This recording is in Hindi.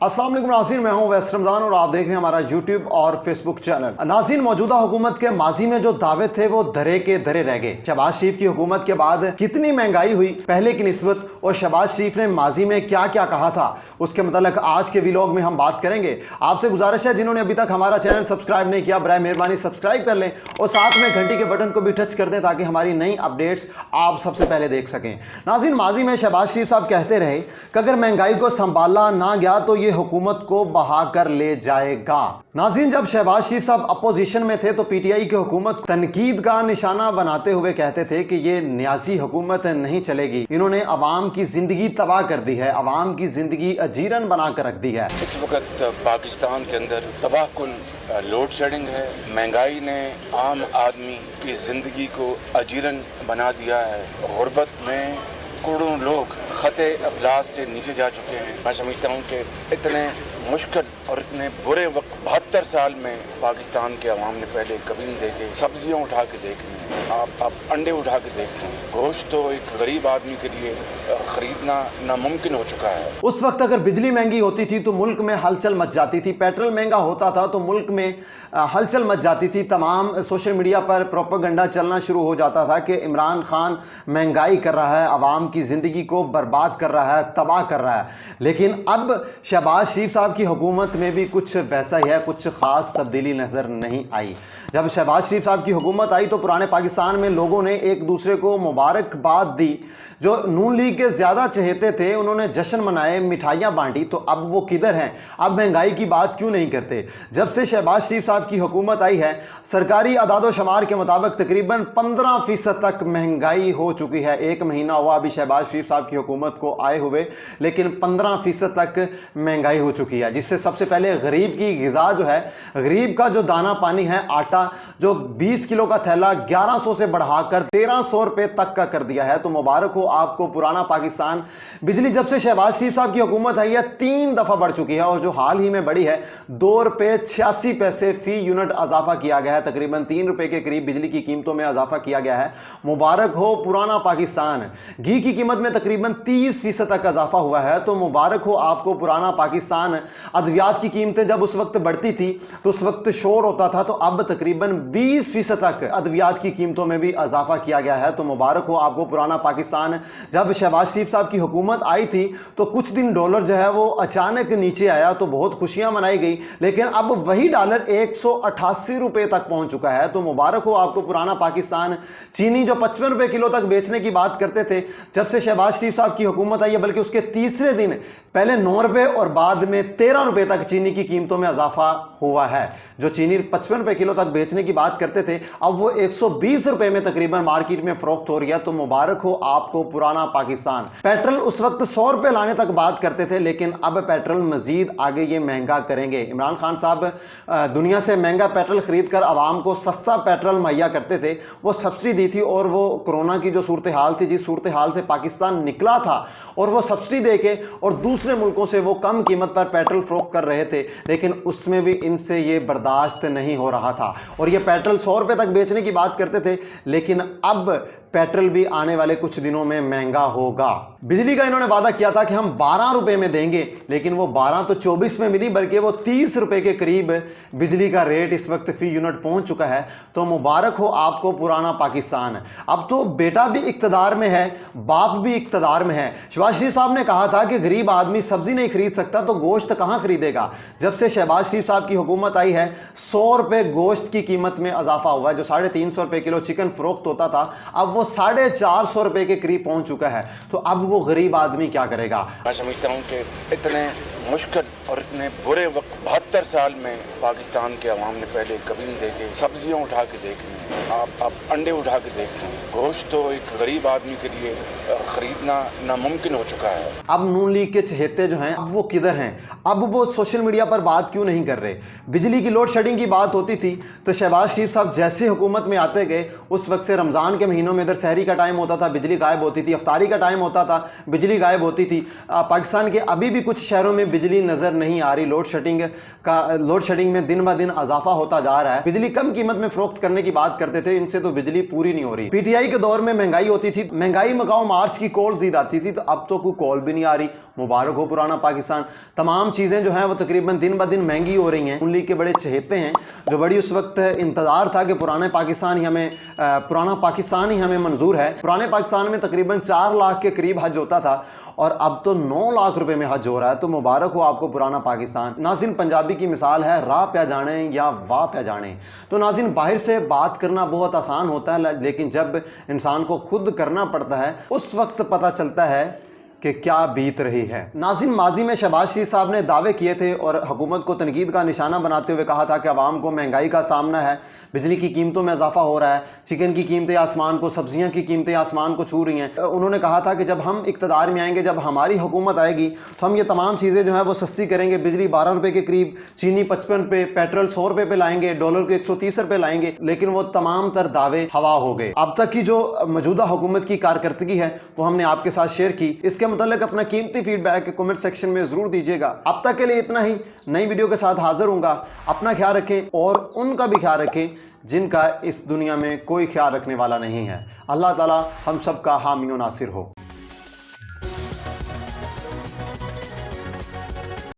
अस्सलाम वालेकुम नाज़रीन, मैं हूं वैस रमज़ान और आप देख रहे हैं हमारा यूट्यूब और फेसबुक चैनल। नाज़रीन, मौजूदा हुकूमत के माजी में जो दावे थे वो धरे के धरे रह गए। शहबाज शरीफ की हुकूमत के बाद कितनी महंगाई हुई पहले की निस्बत, और शहबाज शरीफ ने माजी में क्या क्या कहा था, उसके मतलब आज के व्लॉग में हम बात करेंगे। आपसे गुजारिश है, जिन्होंने अभी तक हमारा चैनल सब्सक्राइब नहीं किया, बराए मेहरबानी सब्सक्राइब कर लें और साथ में घंटी के बटन को भी टच कर दें ताकि हमारी नई अपडेट्स आप सबसे पहले देख सकें। नाज़रीन, माजी में शहबाज शरीफ साहब कहते रहे कि अगर महंगाई को संभाला ना गया तो ये हुकूमत को बहा कर ले जाएगा। नाज़रीन, जब शहबाज शरीफ साहब अपोजिशन में थे तो पीटीआई की हुकूमत तनकीद का निशाना बनाते हुए कहते थे कि ये न्याजी हुकूमत नहीं चलेगी, इन्होंने अवाम की जिंदगी तबाह कर दी है, अवाम की जिंदगी अजीरन बना कर रख दी है। इस वक्त पाकिस्तान के अंदर तबाहकुन लोड शेडिंग है। महंगाई ने आम आदमी की जिंदगी को अजीरन बना दिया है। गुर्बत में करोड़ों लोग खते अफलास से नीचे जा चुके हैं। मैं समझता हूँ कि इतने मुश्किल और इतने बुरे वक्त 72 साल में पाकिस्तान के अवाम ने पहले कभी नहीं देखे। सब्जियाँ उठा के देख लें, आप अंडे उठा के देख लें, गोश्त तो एक गरीब आदमी के लिए खरीदना नामुमकिन हो चुका है। उस वक्त अगर बिजली महंगी होती थी तो मुल्क में हलचल मच जाती थी, पेट्रोल महंगा होता था तो मुल्क में हलचल मच जाती थी। तमाम सोशल मीडिया पर प्रोपेगेंडा चलना शुरू हो जाता था कि इमरान खान महंगाई कर रहा है, अवाम की ज़िंदगी को बर्बाद कर रहा है, तबाह कर रहा है। लेकिन अब शहबाज शरीफ साहब की हुकूमत में भी कुछ वैसा ही है, कुछ ख़ास तब्दीली नज़र नहीं आई। जब शहबाज शरीफ साहब की हुकूमत आई तो पुराने पाकिस्तान में लोगों ने एक दूसरे को मुबारकबाद दी। जो नून लीग के ज़्यादा चहेते थे उन्होंने जश्न मनाए, मिठाइयाँ बांटी। तो अब वो किधर हैं? अब महंगाई की बात क्यों नहीं करते? जब से शहबाज शरीफ साहब की हुकूमत आई है, सरकारी अदाद-ओ-शुमार के मुताबिक तकरीबन 15% तक महंगाई हो चुकी है। एक महीना हुआ अभी शहबाज शरीफ साहब की हुकूमत को आए हुए, लेकिन 15% तक महंगाई हो चुकी है, जिससे सबसे पहले गरीब की ग़िज़ा जो है, गरीब का जो दाना पानी है, आटा जो 20 किलो का थैला 1100 से बढ़ाकर 1300 रुपए तक का कर दिया है। तो मुबारक हो आपको पुराना पाकिस्तान। बिजली जब से शहबाज शरीफ साहब की हुकूमत आई है 3 दफ़ा बढ़ चुकी है, और जो हाल ही में बढ़ी है 2 रुपये 86 पैसे फी यूनिट इजाफा किया गया है। तकरीबन 3 रुपए के करीब बिजली की कीमतों में इजाफा किया गया है। मुबारक हो पुराना पाकिस्तान। घी की कीमत में तकरीबन 30% तक इजाफा हुआ है। तो मुबारक हो आपको पुराना पाकिस्तान। अद्वियात की कीमतें जब उस वक्त बढ़ती थी तो उस वक्त शोर होता था, तो अब तकरीबन 20% तक अद्वियात की कीमतों में भी इजाफा किया गया है। तो मुबारक हो आपको पुराना पाकिस्तान। जब शहबाज शरीफ साहब की हुकूमत आई थी तो कुछ दिन डॉलर जो है वो अचानक नीचे आया तो बहुत खुशियां मनाई गई, लेकिन अब वही डॉलर 188 रुपए तक पहुंच चुका है। तो मुबारक हो आपको पुराना पाकिस्तान। चीनी जो 55 रुपए किलो तक बेचने की बात करते थे, जब से शहबाज शरीफ साहब की हुकूमत आई है, बल्कि उसके तीसरे दिन पहले 9 रुपए और बाद में 13 रुपए तक चीनी की कीमतों में इजाफा हुआ है। जो चीनी 55 रुपए किलो तक बेचने की बात करते थे, अब वो 120 रुपए में तकरीबन मार्केट में फरोख्त हो रही है। तो मुबारक हो आपको पुराना पाकिस्तान। पेट्रोल उस वक्त 100 रुपए लाने तक बात करते थे, लेकिन अब पेट्रोल मजीद आगे ये महंगा करेंगे। इमरान खान साहब दुनिया से महंगा पेट्रोल खरीद कर आवाम को सस्ता पेट्रोल मुहैया करते थे। वो सब्सिडी दी थी, और वो कोरोना की जो सूरत हाल थी, जिस सूरत हाल से पाकिस्तान निकला था, और वो सब्सिडी दे के और दूसरे मुल्कों से वो कम कीमत पर पेट्रोल फरोख्त कर रहे थे, लेकिन उसमें भी इनसे ये बर्दाश्त नहीं हो रहा था। और ये पेट्रोल 100 रुपए तक बेचने की बात करते थे, लेकिन अब पेट्रोल भी आने वाले कुछ दिनों में महंगा होगा। बिजली का इन्होंने वादा किया था कि हम 12 रुपए में देंगे, लेकिन वो 12 तो 24 में मिली, बल्कि वो 30 रुपए के करीब बिजली का रेट इस वक्त फी यूनिट पहुंच चुका है। तो मुबारक हो आपको पुराना पाकिस्तान। अब तो बेटा भी इक्तदार में है, बाप भी इक्तदार में है। शहबाज शरीफ साहब ने कहा था कि गरीब आदमी सब्जी नहीं खरीद सकता तो गोश्त कहां खरीदेगा। जब से शहबाज शरीफ साहब की हुकूमत आई है 100 रुपए गोश्त की कीमत में इजाफा हुआ है। जो 350 रुपए किलो चिकन फरोख्त होता था, अब वो 450 रुपए के करीब पहुंच चुका है। तो अब वो गरीब आदमी क्या करेगा? मैं समझता हूँ कि इतने मुश्किल और इतने बुरे वक्त 72 साल में पाकिस्तान के अवाम ने पहले कभी नहीं देखे। सब्जियाँ उठा के देख लें, आप अंडे उठा के देख लें, गोश्त तो एक गरीब आदमी के लिए खरीदना नामुमकिन हो चुका है। अब नून लीग के चहेते जो हैं, अब वो किधर हैं? अब वो सोशल मीडिया पर बात क्यों नहीं कर रहे? बिजली की लोड शेडिंग की बात होती थी तो शहबाज शरीफ साहब जैसे हुकूमत में आते गए, उस वक्त से रमज़ान के महीनों में इधर सहरी का टाइम होता था, बिजली गायब होती थी, अफ्तारी का टाइम होता था, बिजली गायब होती थी। पाकिस्तान के अभी भी कुछ शहरों में बिजली नज़र नहीं आ रही। लोड शेडिंग में दिन ब दिन इजाफा होता जा रहा है। बिजली कम कीमत में फरोख्त करने की बात करते थे इनसे तो बिजली पूरी नहीं हो रही। पीटीआई के दौर में महंगाई होती थी, महंगाई मकाओ मार्च की कॉल ईद आती थी, तो अब तो कोई कॉल भी नहीं आ रही। मुबारक हो पुराना पाकिस्तान। तमाम चीज़ें जो हैं वो तकरीबन दिन ब दिन महंगी हो रही हैं। नून लीग के बड़े चहेते हैं, जो बड़ी उस वक्त इंतज़ार था कि पुराना पाकिस्तान ही हमें मंजूर है। पुराने पाकिस्तान में तकरीबन 4 लाख के करीब हज होता था और अब तो 9 लाख रुपए में हज हो रहा है। तो मुबारक हो आपको पुराना पाकिस्तान। नाज़रीन, पंजाबी की मिसाल है, राह पे जाने या वाह पे जाने। तो नाज़रीन, बाहर से बात करना बहुत आसान होता है, लेकिन जब इंसान को खुद करना पड़ता है उस वक्त पता चलता है कि क्या बीत रही है। नाज़रीन, माजी में शहबाज शरीफ साहब ने दावे किए थे और हुकूमत को तनकीद का निशाना बनाते हुए कहा था कि आवाम को महंगाई का सामना है, बिजली की कीमतों में इजाफा हो रहा है, चिकन की कीमतें आसमान को, सब्जियां की कीमतें आसमान को छू रही हैं। उन्होंने कहा था कि जब हम इक़्तिदार में आएंगे, जब हमारी हुकूमत आएगी तो हम ये तमाम चीज़ें जो हैं वो सस्ती करेंगे। बिजली 12 रुपये के करीब, चीनी 55 रुपये, पेट्रोल 100 रुपये पे लाएंगे, डॉलर को 130 रुपये लाएंगे। लेकिन वो तमाम तर दावे हवा हो गए। अब तक की जो मौजूदा हुकूमत की कारकर्दगी है वो हमने आपके साथ शेयर की। इसके मुतालिक अपना कीमती फीडबैक कमेंट सेक्शन में ज़रूर दीजिएगा। अब तक के लिए इतना ही। नई वीडियो के साथ हाजिर होऊंगा। अपना ख्याल रखें और उनका भी ख्याल रखें जिनका इस दुनिया में कोई ख्याल रखने वाला नहीं है। अल्लाह ताला हम सब का हामी व नासिर हो।